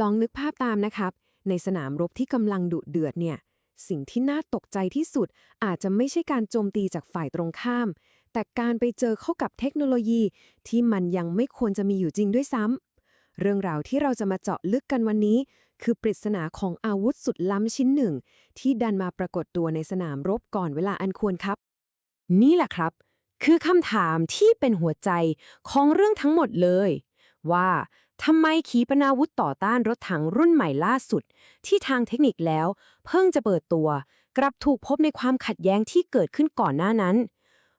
ลองนึกภาพตามนะครับในสนามรบที่กำลังดุเดือดเนี่ยสิ่งที่น่าตกใจที่สุดอาจจะไม่ใช่การโจมตีจากฝ่ายตรงข้ามแต่การไปเจอเข้ากับเทคโนโลยีที่มันยังไม่ควรจะมีอยู่จริงด้วยซ้ำเรื่องราวที่เราจะมาเจาะลึกกันวันนี้คือปริศนาของอาวุธสุดล้ำชิ้นหนึ่งที่ดันมาปรากฏตัวในสนามรบก่อนเวลาอันควรครับนี่แหละครับคือคำถามที่เป็นหัวใจของเรื่องทั้งหมดเลยว่าทำไมขีปนาวุธต่อต้านรถถังรุ่นใหม่ล่าสุดที่ทางเทคนิคแล้วเพิ่งจะเปิดตัวกลับถูกพบในความขัดแย้งที่เกิดขึ้นก่อนหน้านั้น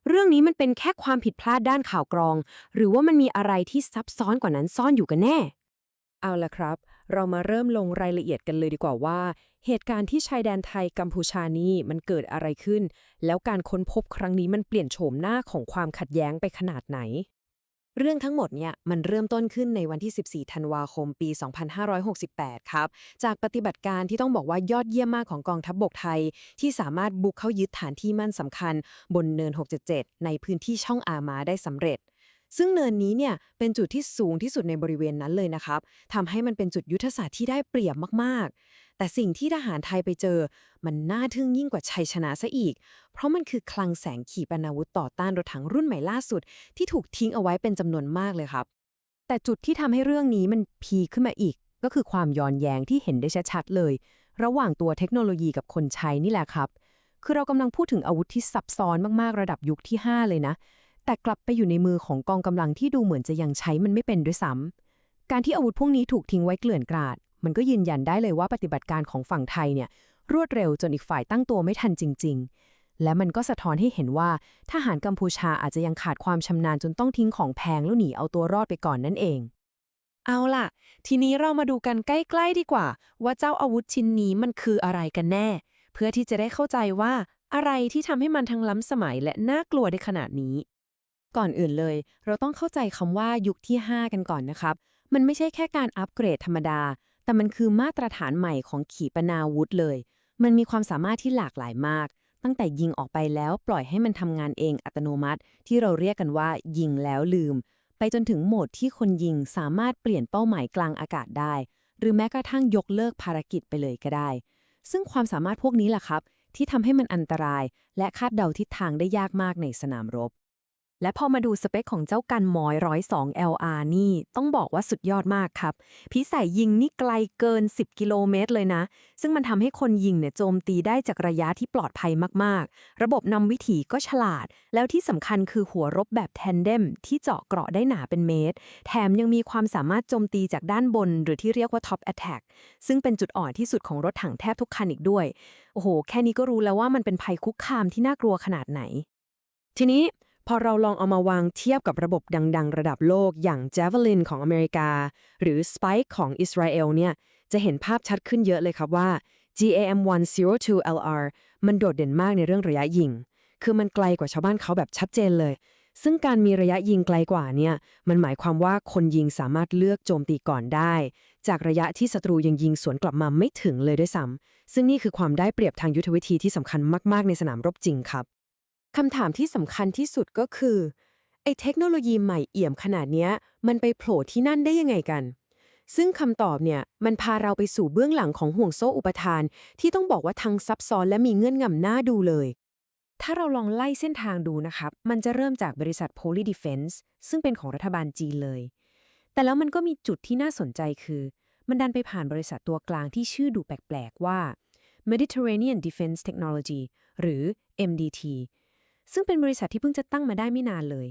เรื่องนี้มันเป็นแค่ความผิดพลาดด้านข่าวกรองหรือว่ามันมีอะไรที่ซับซ้อนกว่านั้นซ่อนอยู่กันแน่เอาละครับเรามาเริ่มลงรายละเอียดกันเลยดีกว่าว่าเหตุการณ์ที่ชายแดนไทยกัมพูชานี่มันเกิดอะไรขึ้นแล้วการค้นพบครั้งนี้มันเปลี่ยนโฉมหน้าของความขัดแย้งไปขนาดไหน เรื่องทั้งหมดเนี่ยมันเริ่มต้นขึ้นในวันที่ 14 ธันวาคม ปี 2568 ครับ จากปฏิบัติการที่ต้องบอกว่ายอดเยี่ยมมากของกองทัพบกไทยที่สามารถบุกเข้ายึดฐานที่มั่นสำคัญบนเนิน 677 ในพื้นที่ช่องอามาได้สำเร็จ ซึ่งเนินนี้เนี่ยเป็นจุดที่สูงที่สุดในบริเวณนั้นเลยนะครับทำให้มันเป็นจุดยุทธศาสตร์ที่ได้เปรียบมากๆ แต่สิ่งที่ทหารไทยไปเจอมันน่าทึ่งยิ่งกว่าชัยชนะซะอีก เพราะมันคือคลังแสงขีปนาวุธต่อต้านรถถังรุ่นใหม่ล่าสุด ที่ถูกทิ้งเอาไว้เป็นจำนวนมากเลยครับ แต่จุดที่ทำให้เรื่องนี้มันพีคขึ้นมาอีกก็คือความย้อนแย้งที่เห็นได้ชัดๆเลย ระหว่างตัวเทคโนโลยีกับคนใช้นี่แหละครับ คือเรากำลังพูดถึงอาวุธที่ซับซ้อนมากๆระดับยุคที่ 5 เลยนะ แต่กลับไปอยู่ในมือของกองกำลังที่ดูเหมือนจะยังใช้มันไม่เป็นด้วยซ้ำการที่อาวุธพวกนี้ถูกทิ้งไว้เกลื่อนกราดมันก็ยืนยันได้เลยว่าปฏิบัติการของฝั่งไทยเนี่ยรวดเร็วจนอีกฝ่ายตั้งตัวไม่ทันจริงๆ และมันก็สะท้อนให้เห็นว่าทหารกัมพูชาอาจจะยังขาดความชำนาญจนต้องทิ้งของแพงแล้วหนีเอาตัวรอดไปก่อนนั่นเอง เอาล่ะ ทีนี้เรามาดูกันใกล้ๆดีกว่าว่าเจ้าอาวุธชิ้นนี้มันคืออะไรกันแน่ เพื่อที่จะได้เข้าใจว่าอะไรที่ทำให้มันทั้งล้ำสมัยและน่ากลัวได้ขนาดนี้ ก่อนอื่นเลย เราต้องเข้าใจคำว่ายุคที่ 5 กันก่อนนะครับ มันไม่ใช่แค่การอัปเกรดธรรมดา แต่มันคือมาตรฐานใหม่ของขีปนาวุธเลย มันมีความสามารถที่หลากหลายมาก ตั้งแต่ยิงออกไปแล้วปล่อยให้มันทำงานเองอัตโนมัติ ที่เราเรียกกันว่ายิงแล้วลืม ไปจนถึงโหมดที่คนยิงสามารถเปลี่ยนเป้าหมายกลางอากาศได้ หรือแม้กระทั่งยกเลิกภารกิจไปเลยก็ได้ ซึ่งความสามารถพวกนี้แหละครับที่ทำให้มันอันตรายและคาดเดาทิศทางได้ยากมากในสนามรบ และพอมาดูสเปคของเจ้ากันมอย102 LR นี่ต้องบอกว่าสุดยอดมากครับพิสัยยิงนี่ไกลเกิน 10 กิโลเมตรเลยนะ ซึ่งมันทำให้คนยิงเนี่ยโจมตีได้จากระยะที่ปลอดภัยมากๆ ระบบนำวิถีก็ฉลาด แล้วที่สำคัญคือหัวรบแบบแทนเดมที่เจาะเกราะได้หนาเป็นเมตร แถมยังมีความสามารถโจมตีจากด้านบนหรือที่เรียกว่า Top Attack ซึ่งเป็นจุดอ่อนที่สุดของรถถังแทบทุกคันอีกด้วยโอ้โหแค่นี้ก็รู้แล้วว่ามันเป็นภัยคุกคามที่น่ากลัวขนาดไหน ทีนี้พอเราลองเอามาวางเทียบกับระบบดังๆระดับโลกอย่าง Javelin ของอเมริกาหรือ Spike ของอิสราเอลเนี่ยจะเห็นภาพชัดขึ้นเยอะเลยครับว่า GAM-102LR มันโดดเด่นมากในเรื่องระยะยิงคือมันไกลกว่าชาวบ้านเขาแบบชัดเจนเลยซึ่งการมีระยะยิงไกลกว่าเนี่ยมันหมายความว่าคนยิงสามารถเลือกโจมตีก่อนได้จากระยะที่ศัตรูยังยิงสวนกลับมาไม่ถึงเลยด้วยซ้ำซึ่งนี่คือความได้เปรียบทางยุทธวิธีที่สำคัญมากๆในสนามรบจริงครับ คำถามที่สำคัญที่สุดก็คือไอ้เทคโนโลยีใหม่เอี่ยมขนาดเนี้ยมันไปโผล่ที่นั่นได้ยังไงกันซึ่งคำตอบเนี่ยมันพาเราไปสู่เบื้องหลังของห่วงโซ่อุปทานที่ต้องบอกว่าทั้งซับซ้อนและมีเงื่อนงำหน้าดูเลยถ้าเราลองไล่เส้นทางดูนะครับมันจะเริ่มจากบริษัท Poly Defense ซึ่งเป็นของรัฐบาลจีนเลยแต่แล้วมันก็มีจุดที่น่าสนใจคือมันดันไปผ่านบริษัทตัวกลางที่ชื่อดูแปลกๆว่า Mediterranean Defense Technology หรือ MDT ซึ่งเป็นบริษัทที่เพิ่งจะตั้งมาได้ไม่นานเลย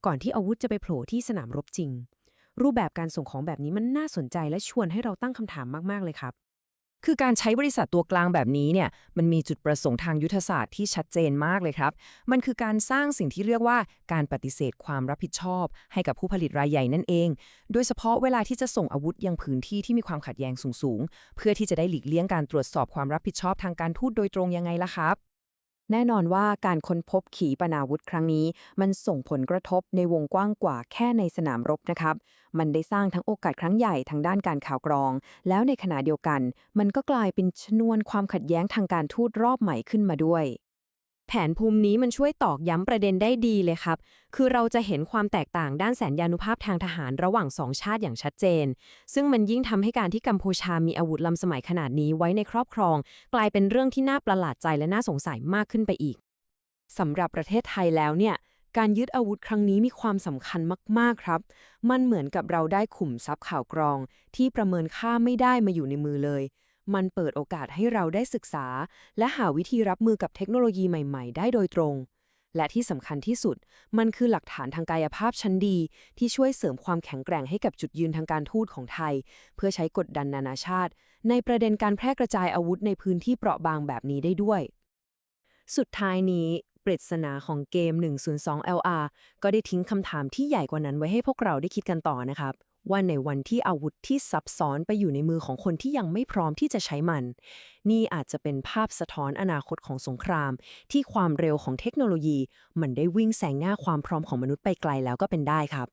ก่อนที่อาวุธจะไปโผล่ที่สนามรบจริง รูปแบบการส่งของแบบนี้มันน่าสนใจและชวนให้เราตั้งคำถามมากๆเลยครับ คือการใช้บริษัทตัวกลางแบบนี้เนี่ยมันมีจุดประสงค์ทางยุทธศาสตร์ที่ชัดเจนมากเลยครับมันคือการสร้างสิ่งที่เรียกว่าการปฏิเสธความรับผิดชอบให้กับผู้ผลิตรายใหญ่นั่นเอง โดยเฉพาะเวลาที่จะส่งอาวุธยังพื้นที่ที่มีความขัดแย้งสูงๆเพื่อที่จะได้หลีกเลี่ยงการตรวจสอบความรับผิดชอบทางการทูตโดยตรงยังไงล่ะครับ แน่นอนว่าการค้นพบขีปนาวุธครั้งนี้มันส่งผลกระทบในวงกว้างกว่าแค่ในสนามรบนะครับ มันได้สร้างทั้งโอกาสครั้งใหญ่ทางด้านการข่าวกรอง แล้วในขณะเดียวกัน มันก็กลายเป็นชนวนความขัดแย้งทางการทูตรอบใหม่ขึ้นมาด้วย แผนภูมินี้มันช่วยตอกย้ำประเด็นได้ดีเลยครับ คือเราจะเห็นความแตกต่างด้านแสนยานุภาพทางทหารระหว่างสองชาติอย่างชัดเจน ซึ่งมันยิ่งทำให้การที่กัมพูชามีอาวุธล้ำสมัยขนาดนี้ไว้ในครอบครอง กลายเป็นเรื่องที่น่าประหลาดใจและน่าสงสัยมากขึ้นไปอีก สำหรับประเทศไทยแล้วเนี่ย การยึดอาวุธครั้งนี้มีความสำคัญมากๆครับ มันเหมือนกับเราได้ขุมทรัพย์ข่าวกรองที่ประเมินค่าไม่ได้มาอยู่ในมือเลย มันเปิดโอกาสให้เราได้ศึกษา และหาวิธีรับมือกับเทคโนโลยีใหม่ๆได้โดยตรง และที่สำคัญที่สุด มันคือหลักฐานทางกายภาพชั้นดีที่ช่วยเสริมความแข็งแกร่งให้กับจุดยืนทางการทูตของไทย เพื่อใช้กดดันนานาชาติ ในประเด็นการแพร่กระจายอาวุธในพื้นที่เปราะบางแบบนี้ได้ด้วย สุดท้ายนี้ปริศนาของเกม 102LR ก็ได้ทิ้งคำถามที่ใหญ่กว่านั้นไว้ให้พวกเราได้คิดกันต่อนะครับ ว่าในวันที่อาวุธที่ซับซ้อนไปอยู่ในมือของคนที่ยังไม่พร้อมที่จะใช้มัน นี่อาจจะเป็นภาพสะท้อนอนาคตของสงคราม ที่ความเร็วของเทคโนโลยี มันได้วิ่งแซงหน้าความพร้อมของมนุษย์ไปไกลแล้วก็เป็นได้ครับ